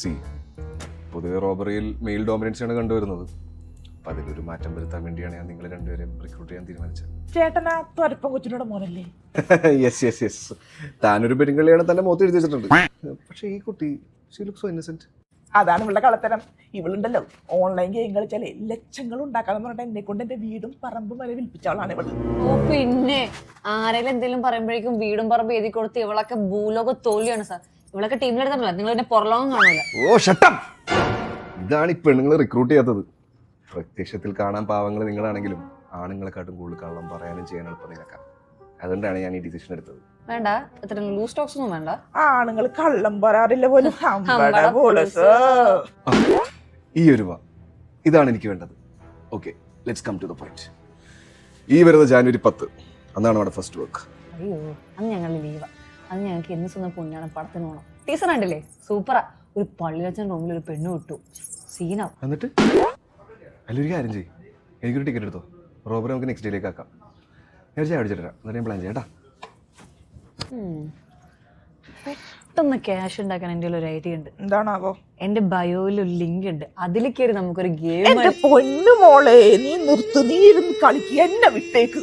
C പൊതുവെ റോബറിയിൽ mail dominance ആണ് കണ്ടുവരുന്നത്. അപ്പം അതിലൊരു മാറ്റം വരുത്താൻ വേണ്ടിയാണ് ഞാൻ നിങ്ങൾ രണ്ടുപേരെയും റിക്രൂട്ട് ചെയ്യാൻ തീരുമാനിച്ചത്. ചേട്ടനാ തൊരപ്പം കൊച്ചിനോട് മോനല്ലേ? യെസ് യെസ് യെസ്, താനൊരു പെരുങ്കളിയാണ് തന്നെ മുഖത്ത് എഴുതി വെച്ചിട്ടുണ്ട്. പക്ഷേ ഈ കുട്ടി ഷീ ലുക്സ് സോ ഇന്നസെന്റ്. അതാണ് ഇവളുടെ കളത്തരം. ഇവളുണ്ടല്ലോ ഓൺലൈൻ ഗെയിം കളിച്ചാലേ ലക്ഷങ്ങൾ ഉണ്ടാക്കാന്ന് പറഞ്ഞിട്ട് എന്നെ കൊണ്ട് എന്റെ വീടും പറമ്പും വരെ വിൽപ്പിച്ചവളാണ് ഇവള്. ഓ പിന്നെ ആരെങ്കിലും എന്തെങ്കിലും പറയുമ്പോഴേക്കും വീടും പറമ്പ് എഴുതി കൊടുത്ത് ഇവളൊക്കെ ഭൂലോക തോൽവിയാണ് സാർ. ഇവളൊക്കെ ടീമിലെടുത്തല്ല, നിങ്ങൾ പിന്നെ പുറലോകം കാണില്ല. ഓ ഷട്ടം! ഇതാണ് ഈ പെണ്ണുങ്ങൾ റിക്രൂട്ട് ചെയ്യാത്തത്. പ്രത്യക്ഷത്തിൽ കാണാൻ പാവങ്ങൾ നിങ്ങളാണെങ്കിലും ആണുങ്ങളെക്കാട്ടും കൂടുതൽ കള്ളം പറയാനും ചെയ്യാൻ എളുപ്പം നിങ്ങൾക്കാം. അതുകൊണ്ടാണ് ഞാൻ ഈ ഡിസിഷൻ എടുത്തത്. വേണ്ട, ഇത്ര ലൂസ് ടോക്സ് ഒന്നും വേണ്ട. ആണുങ്ങൾ കള്ളം പറയാറില്ല പോലും. ഈ ഒരു ഇതാണ് എനിക്ക് വേണ്ടത്. Okay, let's come to the point. ഈ വരുന്ന ജാനുവരി 10 അന്നാണ് നമ്മുടെ ഫസ്റ്റ് വർക്ക്. അയ്യോ, അന്ന് ഞങ്ങൾ ലീവാ. അത് ഞങ്ങൾക്ക് എന്ന് സ്വന്തം പുണ്യാണ് പടത്തിന് പോകണം. ടീച്ചർ കണ്ടില്ലേ, സൂപ്പറാ. ഒരു പള്ളിയച്ഛൻ റൂമിൽ ഒരു പെണ്ണ് വിട്ടു, സീനാവും. എന്നിട്ട് അതിലൊരു കാര്യം ചെയ്യും, എനിക്കൊരു ടിക്കറ്റ് എടുത്തോ. റോബറി നമുക്ക് നെക്സ്റ്റ് ഡേയിലേക്ക് ആക്കാം. ഞാൻ ചായ അടിച്ചിട്ട് എന്നിട്ട് ഞാൻ പ്ലാൻ ചെയ്യാം. പെട്ടെന്ന് ക്യാഷ് ഉണ്ടാക്കാൻ എൻ്റെ ഒരു ഐഡിയ ഉണ്ട്. എന്താണാവോ? എന്റെ ബയോയിൽ ഒരു ലിങ്ക് ഉണ്ട്, അതിൽ കയറി നമുക്കൊരു ഗെയിം. എന്റെ പൊന്നു മോളെ, നീ നിർത്ത്, നീ ഇരുന്ന് കളിക്കുക, എന്നെ വിട്ടേക്ക്.